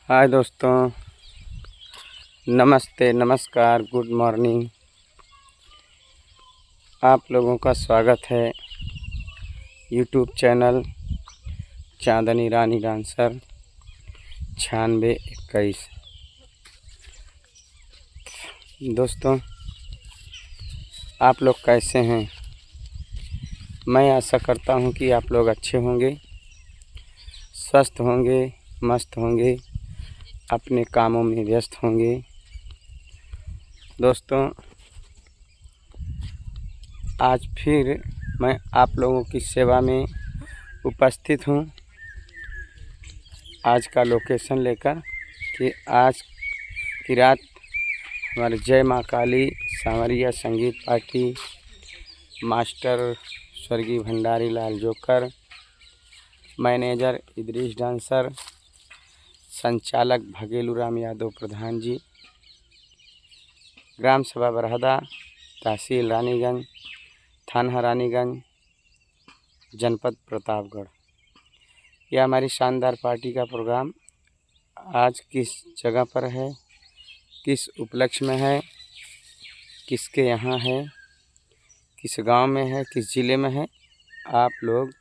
हाय दोस्तों, नमस्ते, नमस्कार, गुड मॉर्निंग। आप लोगों का स्वागत है यूट्यूब चैनल चांदनी रानी डांसर 9621। दोस्तों, आप लोग कैसे हैं? मैं आशा करता हूं कि आप लोग अच्छे होंगे, स्वस्थ होंगे, मस्त होंगे, अपने कामों में व्यस्त होंगे। दोस्तों, आज फिर मैं आप लोगों की सेवा में उपस्थित हूँ। आज का लोकेशन लेकर कि आज की रात हमारे जय माँ काली सांवरिया संगीत पार्टी, मास्टर स्वर्गीय भंडारी लाल जोकर, मैनेजर इदरीश डांसर, संचालक भगेलू राम यादव प्रधान जी, ग्राम सभा बरहदा, तहसील रानीगंज, थाना रानीगंज, जनपद प्रतापगढ़। यह हमारी शानदार पार्टी का प्रोग्राम आज किस जगह पर है, किस उपलक्ष्य में है, किसके यहाँ है, किस गांव में है, किस ज़िले में है, आप लोग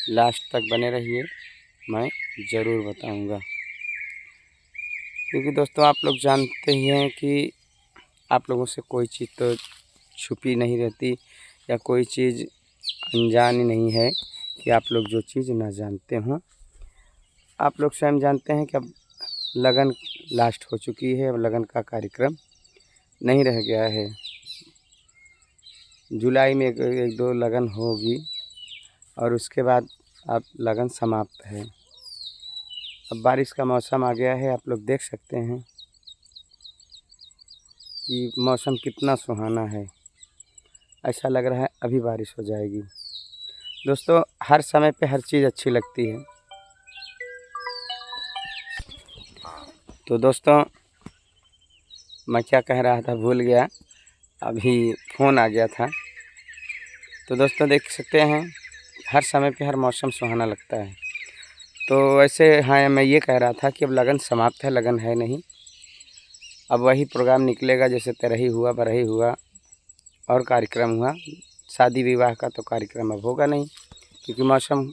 लास्ट तक बने रहिए, मैं ज़रूर बताऊंगा। क्योंकि दोस्तों, आप लोग जानते ही हैं कि आप लोगों से कोई चीज़ तो छुपी नहीं रहती या कोई चीज़ अनजानी नहीं है कि आप लोग जो चीज़ ना जानते हों। आप लोग स्वयं जानते हैं कि अब लगन लास्ट हो चुकी है, अब लगन का कार्यक्रम नहीं रह गया है। जुलाई में एक दो लगन होगी और उसके बाद अब लगन समाप्त है। अब बारिश का मौसम आ गया है, आप लोग देख सकते हैं कि मौसम कितना सुहाना है। ऐसा लग रहा है अभी बारिश हो जाएगी। दोस्तों, हर समय पे हर चीज़ अच्छी लगती है। तो दोस्तों, मैं क्या कह रहा था भूल गया, अभी फ़ोन आ गया था। तो दोस्तों, देख सकते हैं हर समय पे हर मौसम सुहाना लगता है। तो वैसे हाँ, मैं ये कह रहा था कि अब लगन समाप्त है, लगन है नहीं। अब वही प्रोग्राम निकलेगा जैसे तरही हुआ, बरही हुआ और कार्यक्रम हुआ। शादी विवाह का तो कार्यक्रम अब होगा नहीं, क्योंकि मौसम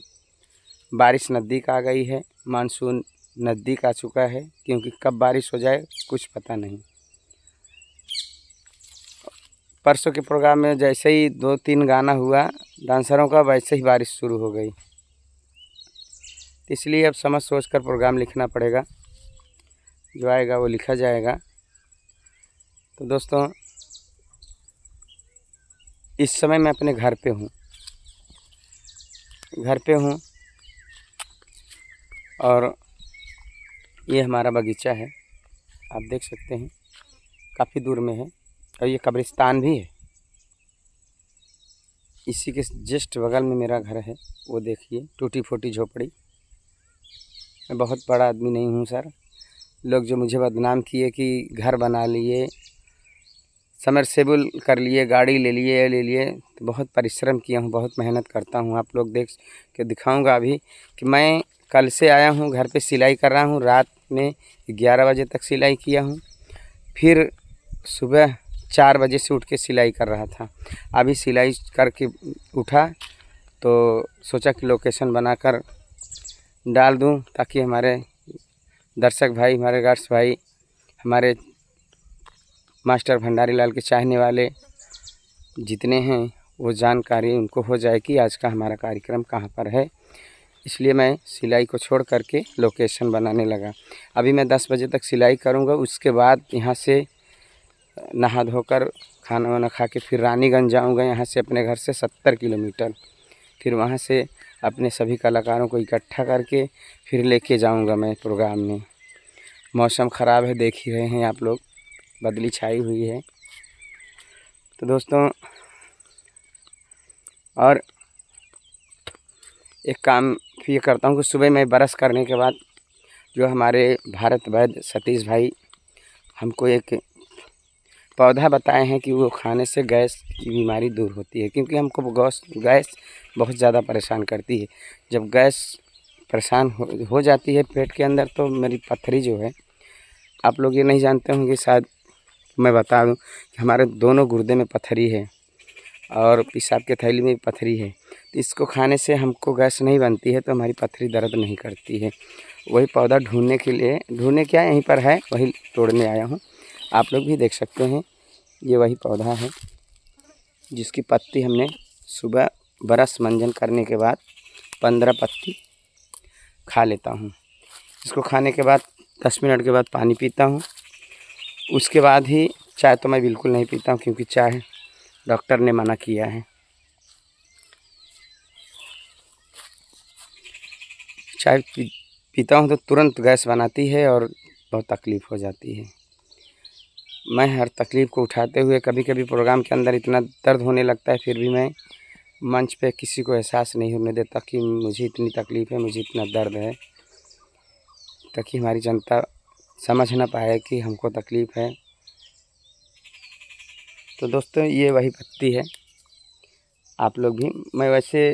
बारिश नज़दीक आ गई है, मानसून नज़दीक आ चुका है। क्योंकि कब बारिश हो जाए कुछ पता नहीं। परसों के प्रोग्राम में जैसे ही 2-3 गाना हुआ डांसरों का, वैसे ही बारिश शुरू हो गई। इसलिए अब समझ सोच कर प्रोग्राम लिखना पड़ेगा, जो आएगा वो लिखा जाएगा। तो दोस्तों, इस समय मैं अपने घर पे हूँ और ये हमारा बगीचा है, आप देख सकते हैं काफ़ी दूर में है। और ये कब्रिस्तान भी है, इसी के जस्ट बगल में मेरा घर है। वो देखिए टूटी फूटी झोपड़ी। मैं बहुत बड़ा आदमी नहीं हूँ सर। लोग जो मुझे बदनाम किए कि घर बना लिए, समरसेबुल कर लिए, गाड़ी ले लिए, तो बहुत परिश्रम किया हूँ, बहुत मेहनत करता हूँ। आप लोग देख के दिखाऊंगा अभी कि मैं कल से आया हूँ घर पे, सिलाई कर रहा हूँ। रात में 11 बजे तक सिलाई किया हूँ, फिर सुबह 4 बजे से उठ के सिलाई कर रहा था। अभी सिलाई करके उठा तो सोचा कि लोकेशन बनाकर डाल दूं, ताकि हमारे दर्शक भाई, हमारे गार्ड्स भाई, हमारे मास्टर भंडारी लाल के चाहने वाले जितने हैं वो जानकारी उनको हो जाए कि आज का हमारा कार्यक्रम कहाँ पर है। इसलिए मैं सिलाई को छोड़ करके लोकेशन बनाने लगा। अभी मैं 10 बजे तक सिलाई करूँगा, उसके बाद यहाँ से नहा धोकर खाना वाना खा के फिर रानीगंज जाऊँगा। यहाँ से अपने घर से 70 किलोमीटर। फिर वहाँ से अपने सभी कलाकारों को इकट्ठा करके फिर लेके जाऊँगा मैं प्रोग्राम में। मौसम ख़राब है, देख ही रहे हैं आप लोग, बदली छाई हुई है। तो दोस्तों, और एक काम ये करता हूँ कि सुबह मैं ब्रश करने के बाद जो हमारे भारत वैद्य सतीश भाई हमको एक पौधा बताए हैं कि वो खाने से गैस की बीमारी दूर होती है। क्योंकि हमको गैस बहुत ज़्यादा परेशान करती है। जब गैस परेशान हो जाती है पेट के अंदर, तो मेरी पथरी जो है, आप लोग ये नहीं जानते होंगे शायद, मैं बता दूं कि हमारे दोनों गुर्दे में पथरी है और पेशाब के थैली में भी पथरी है। तो इसको खाने से हमको गैस नहीं बनती है, तो हमारी पथरी दर्द नहीं करती है। वही पौधा ढूंढने के लिए, ढूंढने क्या यहीं पर है, वही तोड़ने आया हूँ। आप लोग भी देख सकते हैं, ये वही पौधा है जिसकी पत्ती हमने सुबह ब्रश मंजन करने के बाद 15 पत्ती खा लेता हूँ। इसको खाने के बाद 10 मिनट के बाद पानी पीता हूँ। उसके बाद ही चाय तो मैं बिल्कुल नहीं पीता हूँ, क्योंकि चाय डॉक्टर ने मना किया है। चाय पीता हूँ तो तुरंत गैस बनाती है और बहुत तकलीफ़ हो जाती है। मैं हर तकलीफ़ को उठाते हुए, कभी कभी प्रोग्राम के अंदर इतना दर्द होने लगता है, फिर भी मैं मंच पे किसी को एहसास नहीं होने देता कि मुझे इतनी तकलीफ़ है, मुझे इतना दर्द है, ताकि हमारी जनता समझ ना पाए कि हमको तकलीफ़ है। तो दोस्तों, ये वही पत्ती है। आप लोग भी, मैं वैसे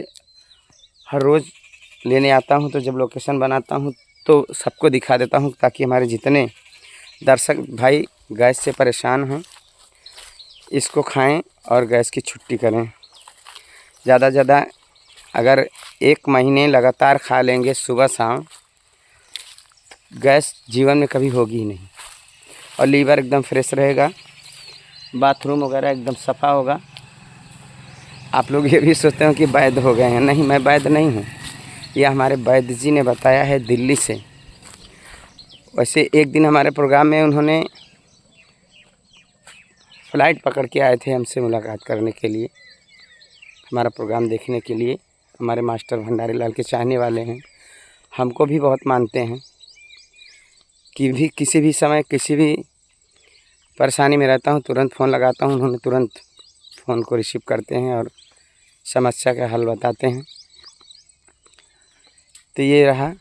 हर रोज़ लेने आता हूँ, तो जब लोकेशन बनाता हूँ तो सबको दिखा देता हूँ, ताकि हमारे जितने दर्शक भाई गैस से परेशान हैं इसको खाएं और गैस की छुट्टी करें। ज़्यादा से ज़्यादा अगर 1 महीने लगातार खा लेंगे सुबह शाम, गैस जीवन में कभी होगी ही नहीं, और लीवर एकदम फ्रेश रहेगा, बाथरूम वगैरह एकदम सफ़ा होगा। आप लोग ये भी सोचते हो कि वैद्य हो गए हैं, नहीं, मैं वैद्य नहीं हूँ। यह हमारे वैद्य जी ने बताया है दिल्ली से। वैसे एक दिन हमारे प्रोग्राम में उन्होंने फ़्लाइट पकड़ के आए थे हमसे मुलाकात करने के लिए, हमारा प्रोग्राम देखने के लिए। हमारे मास्टर भंडारी लाल के चाहने वाले हैं, हमको भी बहुत मानते हैं। कि भी किसी भी समय किसी भी परेशानी में रहता हूँ, तुरंत फ़ोन लगाता हूँ, उन्होंने तुरंत फ़ोन को रिसीव करते हैं और समस्या का हल बताते हैं। तो ये रहा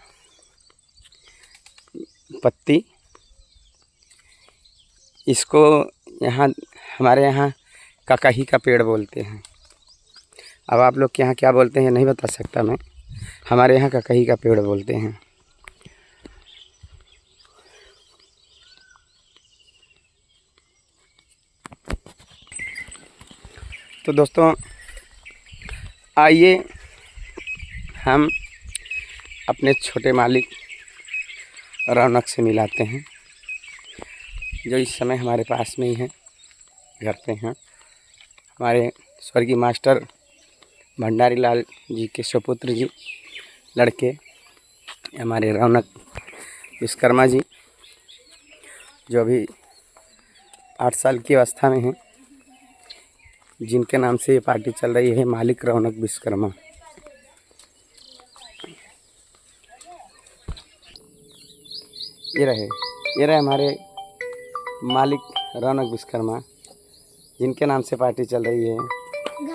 पत्ती। इसको यहाँ, हमारे यहाँ ककही का पेड़ बोलते हैं। अब आप लोग के यहाँ क्या बोलते हैं नहीं बता सकता मैं, हमारे यहाँ ककही का पेड़ बोलते हैं। तो दोस्तों, आइए हम अपने छोटे मालिक रौनक से मिलाते हैं, जो इस समय हमारे पास में ही हैं, घर पे हैं। हमारे स्वर्गीय मास्टर भंडारी लाल जी के सुपुत्र जी, लड़के, हमारे रौनक विश्वकर्मा जी, जो अभी 8 साल की अवस्था में हैं, जिनके नाम से ये पार्टी चल रही है, मालिक रौनक विश्वकर्मा। ये रहे हमारे मालिक रौनक विश्वकर्मा, जिनके नाम से पार्टी चल रही है।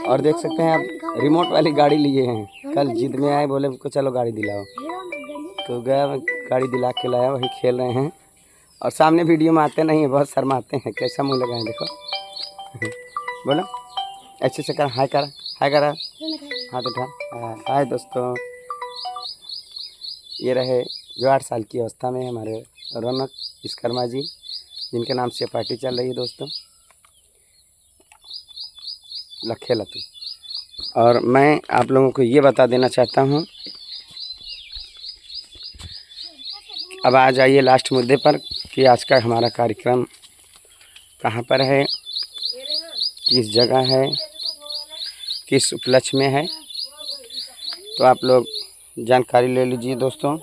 और देख सकते हैं आप, रिमोट वाली गाड़ी लिए हैं। कल जिद में आए, बोले हमको चलो गाड़ी दिलाओ, तो गया, गाड़ी दिला के लाया, वही खेल रहे हैं। और सामने वीडियो में आते नहीं है, बहुत शर्माते हैं। कैसा मुँह लगाए देखो। बोलो, ऐसे से कर, हाय कर, हाय करा, हाथ उठा, हाय दोस्तों। ये रहे जो 8 साल की अवस्था में हमारे रौनक विश्वकर्मा जी, जिनके नाम से पार्टी चल रही है दोस्तों, लखे लतू। और मैं आप लोगों को ये बता देना चाहता हूँ, अब आ जाइए लास्ट मुद्दे पर, कि आज का हमारा कार्यक्रम कहाँ पर है, किस जगह है, किस उपलक्ष्य में है। तो आप लोग जानकारी ले लीजिए दोस्तों।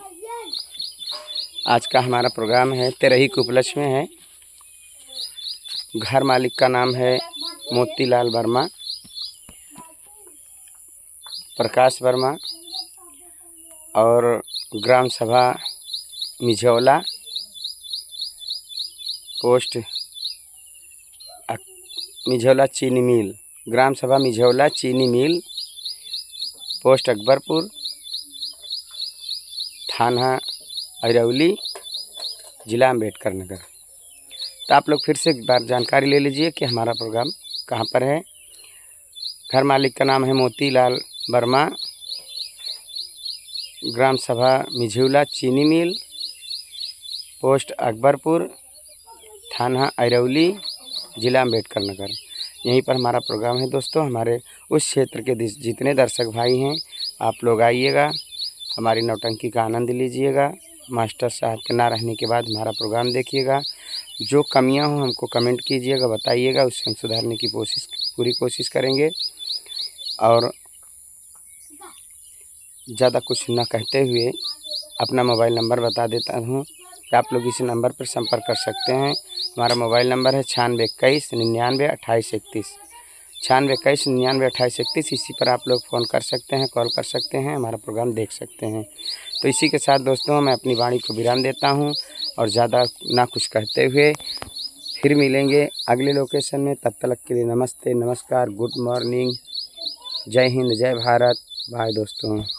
आज का हमारा प्रोग्राम है तेरही के उपलक्ष्य में है। घर मालिक का नाम है मोतीलाल वर्मा, प्रकाश वर्मा, और ग्राम सभा मिझौला, पोस्ट मिझौला चीनी मिल, ग्राम सभा मिझौला चीनी मिल, पोस्ट अकबरपुर, थाना अरौली, जिला अम्बेडकर नगर। तो आप लोग फिर से एक बार जानकारी ले लीजिए कि हमारा प्रोग्राम कहाँ पर है। घर मालिक का नाम है मोतीलाल वर्मा, ग्राम सभा मिझिउला, चीनी मिल, पोस्ट अकबरपुर, थाना अरौली, जिला अम्बेडकर नगर। यहीं पर हमारा प्रोग्राम है दोस्तों। हमारे उस क्षेत्र के जितने दर्शक भाई हैं, आप लोग आइएगा, हमारी नौटंकी का आनंद लीजिएगा। मास्टर साहब के ना रहने के बाद हमारा प्रोग्राम देखिएगा। जो कमियां हों हमको कमेंट कीजिएगा, बताइएगा, उससे हम सुधारने की पूरी कोशिश करेंगे। और ज़्यादा कुछ ना कहते हुए अपना मोबाइल नंबर बता देता हूँ कि आप लोग इस नंबर पर संपर्क कर सकते हैं। हमारा मोबाइल नंबर है 9621 99 28 31, 9621 99 28 31। इसी पर आप लोग फ़ोन कर सकते हैं, कॉल कर सकते हैं, हमारा प्रोग्राम देख सकते हैं। तो इसी के साथ दोस्तों मैं अपनी वाणी को विराम देता हूँ और ज़्यादा ना कुछ कहते हुए फिर मिलेंगे अगले लोकेशन में। तब तक के लिए नमस्ते, नमस्कार, गुड मॉर्निंग, जय हिंद, जय भारत, बाय दोस्तों।